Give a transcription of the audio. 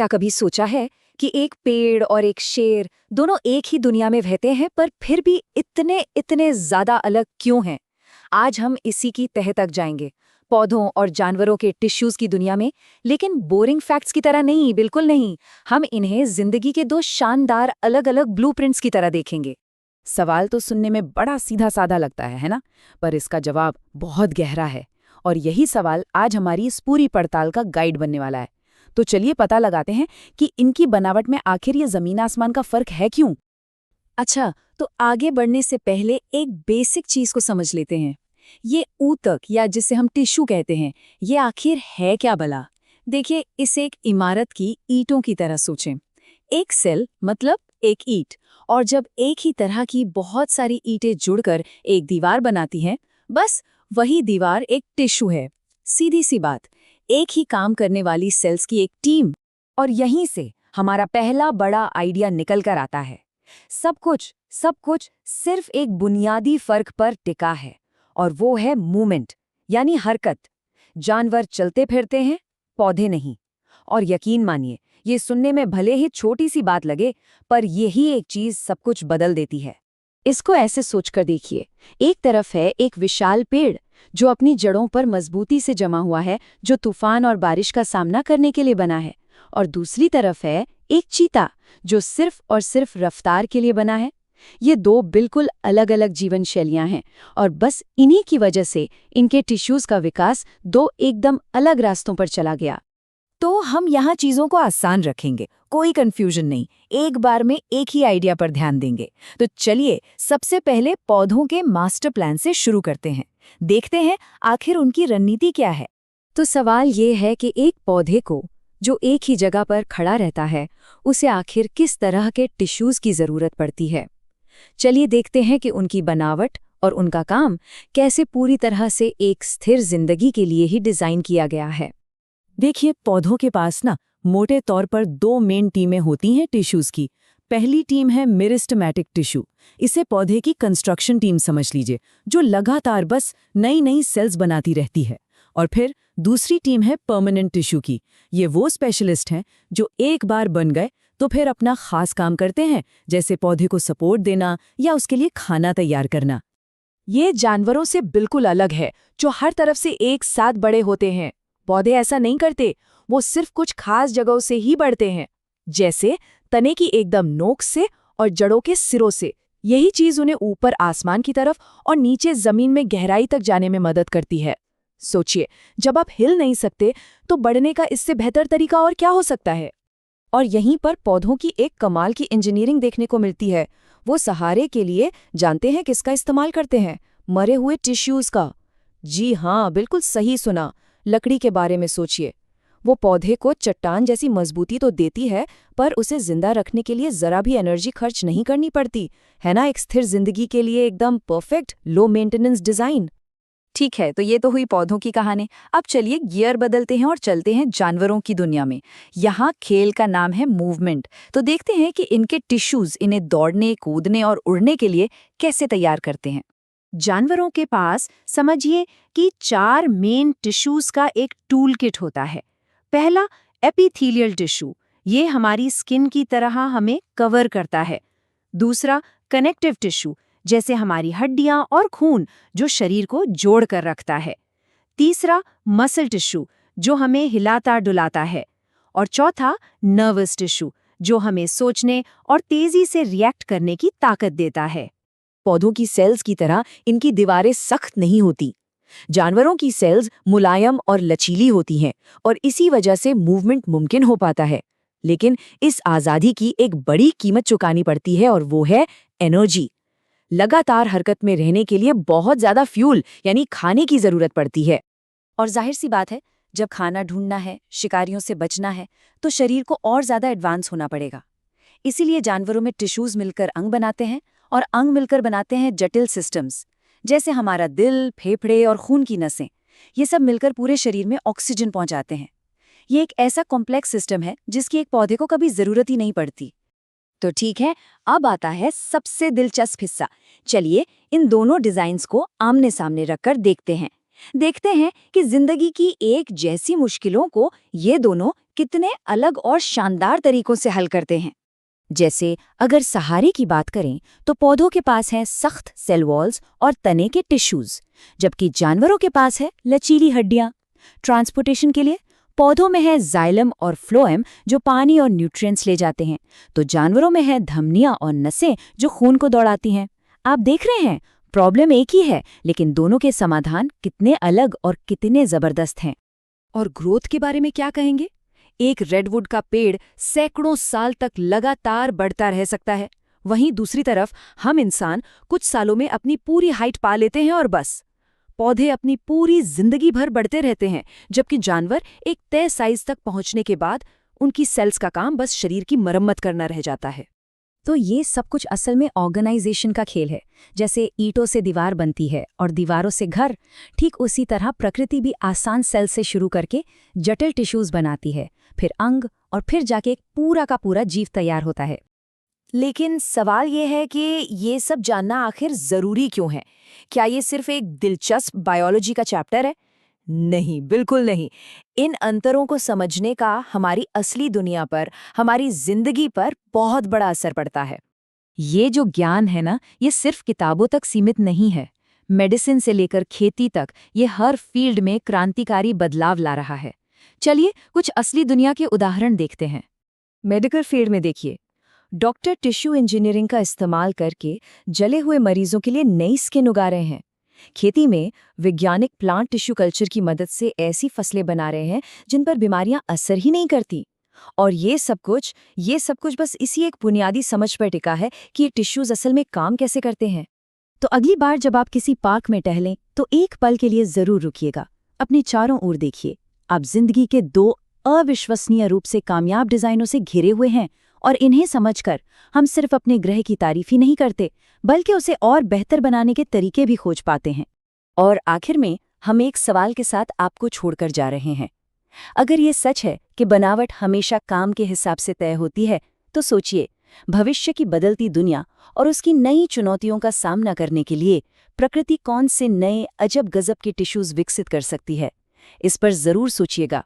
क्या कभी सोचा है कि एक पेड़ और एक शेर दोनों एक ही दुनिया में रहते हैं पर फिर भी इतने इतने ज्यादा अलग क्यों हैं? आज हम इसी की तह तक जाएंगे, पौधों और जानवरों के टिश्यूज की दुनिया में। लेकिन बोरिंग फैक्ट्स की तरह नहीं, बिल्कुल नहीं। हम इन्हें जिंदगी के दो शानदार अलग अलग ब्लूप्रिंट्स की तरह देखेंगे। सवाल तो सुनने में बड़ा सीधा साधा लगता है ना? पर इसका जवाब बहुत गहरा है। और यही सवाल आज हमारी इस पूरी पड़ताल का गाइड बनने वाला है। तो चलिए पता लगाते हैं कि इनकी बनावट में आखिर ये जमीन आसमान का फर्क है क्यों। अच्छा, तो आगे बढ़ने से पहले एक बेसिक चीज को समझ लेते हैं। ये ऊतक या जिसे हम टिश्यू कहते हैं, ये आखिर है क्या भला? देखिए, इसे एक इमारत की ईंटों की तरह सोचें। एक सेल मतलब एक ईंट, और जब एक ही तरह की बहुत सारी ईंटें जुड़कर एक दीवार बनाती हैं, बस वही दीवार एक टिश्यू है। सीधी सी बात, एक ही काम करने वाली सेल्स की एक टीम। और यहीं से हमारा पहला बड़ा आइडिया निकल कर आता है। सब कुछ सिर्फ एक बुनियादी फर्क पर टिका है, और वो है मूवमेंट, यानी हरकत। जानवर चलते फिरते हैं, पौधे नहीं। और यकीन मानिए, ये सुनने में भले ही छोटी सी बात लगे, पर यही एक चीज सब कुछ बदल देती है। इसको ऐसे सोचकर देखिए, एक तरफ है एक विशाल पेड़ जो अपनी जड़ों पर मजबूती से जमा हुआ है, जो तूफान और बारिश का सामना करने के लिए बना है। और दूसरी तरफ है एक चीता जो सिर्फ और सिर्फ रफ्तार के लिए बना है। ये दो बिल्कुल अलग अलग जीवन शैलियां हैं, और बस इन्हीं की वजह से इनके टिश्यूज का विकास दो एकदम अलग रास्तों पर चला गया। तो हम यहाँ चीजों को आसान रखेंगे, कोई कंफ्यूजन नहीं, एक बार में एक ही आइडिया पर ध्यान देंगे। तो चलिए सबसे पहले पौधों के मास्टर प्लान से शुरू करते हैं। देखते हैं आखिर उनकी रणनीति क्या है। तो सवाल ये है कि एक पौधे को जो एक ही जगह पर खड़ा रहता है, उसे आखिर किस तरह के टिश्यूज की जरूरत पड़ती है। चलिए देखते हैं कि उनकी बनावट और उनका काम कैसे पूरी तरह से एक स्थिर जिंदगी के लिए ही डिजाइन किया गया है। देखिए, पौधों के पास ना मोटे तौर पर दो मेन टीमें होती हैं टिश्यूज की। पहली टीम है मेरिस्टेमेटिक टिश्यू। इसे पौधे की कंस्ट्रक्शन टीम समझ लीजिए, जो लगातार बस नई नई सेल्स बनाती रहती है। और फिर दूसरी टीम है परमानेंट टिश्यू की। ये वो स्पेशलिस्ट हैं जो एक बार बन गए तो फिर अपना खास काम करते हैं, जैसे पौधे को सपोर्ट देना या उसके लिए खाना तैयार करना। ये जानवरों से बिल्कुल अलग है, जो हर तरफ से एक साथ बड़े होते हैं। पौधे ऐसा नहीं करते, वो सिर्फ कुछ खास जगहों से ही बढ़ते हैं, जैसे तने की एकदम नोक से और जड़ों के सिरों से। यही चीज उन्हें ऊपर आसमान की तरफ और नीचे जमीन में गहराई तक जाने में मदद करती है। सोचिए, जब आप हिल नहीं सकते तो बढ़ने का इससे बेहतर तरीका और क्या हो सकता है? और यहीं पर पौधों की एक कमाल की इंजीनियरिंग देखने को मिलती है। वो सहारे के लिए जानते हैं किसका इस्तेमाल करते हैं? मरे हुए टिश्यूज का। जी हाँ, बिल्कुल सही सुना। लकड़ी के बारे में सोचिए। वो पौधे को चट्टान जैसी मजबूती तो देती है, पर उसे जिंदा रखने के लिए जरा भी एनर्जी खर्च नहीं करनी पड़ती, है ना? एक स्थिर जिंदगी के लिए एकदम परफेक्ट लो मेंटेनेंस डिजाइन। ठीक है, तो ये तो हुई पौधों की कहानी। अब चलिए गियर बदलते हैं और चलते हैं जानवरों की दुनिया में। यहाँ खेल का नाम है मूवमेंट। तो देखते हैं कि इनके टिश्यूज इन्हें दौड़ने, कूदने और उड़ने के लिए कैसे तैयार करते हैं। जानवरों के पास समझिए कि 4 मेन टिश्यूज का एक टूल किट होता है। पहला एपिथेलियल टिश्यू, ये हमारी स्किन की तरह हमें कवर करता है। दूसरा कनेक्टिव टिश्यू, जैसे हमारी हड्डियां और खून, जो शरीर को जोड़ कर रखता है। तीसरा मसल टिश्यू, जो हमें हिलाता डुलाता है। और चौथा नर्वस टिश्यू, जो हमें सोचने और तेजी से रिएक्ट करने की ताकत देता है। पौधों की सेल्स की तरह इनकी दीवारें सख्त नहीं होती। जानवरों की सेल्स मुलायम और लचीली होती हैं, और इसी वजह से मूवमेंट मुमकिन हो पाता है। लेकिन इस आज़ादी की एक बड़ी कीमत चुकानी पड़ती है, और वो है एनर्जी। लगातार हरकत में रहने के लिए बहुत ज्यादा फ्यूल यानी खाने की जरूरत पड़ती है। और जाहिर सी बात है, जब खाना ढूंढना है, शिकारियों से बचना है, तो शरीर को और ज्यादा एडवांस होना पड़ेगा। इसीलिए जानवरों में टिश्यूज मिलकर अंग बनाते हैं, और अंग मिलकर बनाते हैं जटिल सिस्टम्स, जैसे हमारा दिल, फेफड़े और खून की नसें। ये सब मिलकर पूरे शरीर में ऑक्सीजन पहुंचाते हैं। ये एक ऐसा कॉम्प्लेक्स सिस्टम है जिसकी एक पौधे को कभी जरूरत ही नहीं पड़ती। तो ठीक है, अब आता है सबसे दिलचस्प हिस्सा। चलिए इन दोनों डिजाइन्स को आमने सामने रखकर देखते हैं कि जिंदगी की एक जैसी मुश्किलों को ये दोनों कितने अलग और शानदार तरीकों से हल करते हैं। जैसे अगर सहारे की बात करें तो पौधों के पास हैं सख्त सेल वॉल्स और तने के टिश्यूज, जबकि जानवरों के पास है लचीली हड्डियां। ट्रांसपोर्टेशन के लिए पौधों में है जाइलम और फ्लोएम जो पानी और न्यूट्रिएंट्स ले जाते हैं, तो जानवरों में है धमनियां और नसें जो खून को दौड़ाती हैं। आप देख रहे हैं, प्रॉब्लम एक ही है, लेकिन दोनों के समाधान कितने अलग और कितने जबरदस्त हैं। और ग्रोथ के बारे में क्या कहेंगे? एक रेडवुड का पेड़ सैकड़ों साल तक लगातार बढ़ता रह सकता है, वहीं दूसरी तरफ हम इंसान कुछ सालों में अपनी पूरी हाइट पा लेते हैं और बस। पौधे अपनी पूरी जिंदगी भर बढ़ते रहते हैं, जबकि जानवर एक तय साइज तक पहुंचने के बाद उनकी सेल्स का काम बस शरीर की मरम्मत करना रह जाता है। तो ये सब कुछ असल में ऑर्गेनाइजेशन का खेल है। जैसे ईंटों से दीवार बनती है और दीवारों से घर, ठीक उसी तरह प्रकृति भी आसान सेल से शुरू करके जटिल टिश्यूज बनाती है, फिर अंग, और फिर जाके एक पूरा का पूरा जीव तैयार होता है। लेकिन सवाल ये है कि ये सब जानना आखिर जरूरी क्यों है? क्या ये सिर्फ एक दिलचस्प बायोलॉजी का चैप्टर है? नहीं, बिल्कुल नहीं। इन अंतरों को समझने का हमारी असली दुनिया पर, हमारी जिंदगी पर बहुत बड़ा असर पड़ता है। ये जो ज्ञान है ना, ये सिर्फ किताबों तक सीमित नहीं है। मेडिसिन से लेकर खेती तक ये हर फील्ड में क्रांतिकारी बदलाव ला रहा है। चलिए कुछ असली दुनिया के उदाहरण देखते हैं। मेडिकल फील्ड में देखिए, डॉक्टर टिश्यू इंजीनियरिंग का इस्तेमाल करके जले हुए मरीजों के लिए नई स्किन उगा रहे हैं। खेती में वैज्ञानिक प्लांट टिश्यू कल्चर की मदद से ऐसी फसलें बना रहे हैं जिन पर बीमारियां असर ही नहीं करती। और ये सब कुछ बस इसी एक बुनियादी समझ पर टिका है कि ये टिश्यूज असल में काम कैसे करते हैं। तो अगली बार जब आप किसी पार्क में टहलें तो एक पल के लिए जरूर रुकिएगा, अपने चारों ओर देखिए। आप जिंदगी के दो अविश्वसनीय रूप से कामयाब डिजाइनों से घिरे हुए हैं, और इन्हें समझकर हम सिर्फ अपने ग्रह की तारीफ ही नहीं करते, बल्कि उसे और बेहतर बनाने के तरीके भी खोज पाते हैं। और आखिर में हम एक सवाल के साथ आपको छोड़कर जा रहे हैं। अगर ये सच है कि बनावट हमेशा काम के हिसाब से तय होती है, तो सोचिए, भविष्य की बदलती दुनिया और उसकी नई चुनौतियों का सामना करने के लिए प्रकृति कौन से नए अजब गजब के टिश्यूज विकसित कर सकती है। इस पर जरूर सोचिएगा।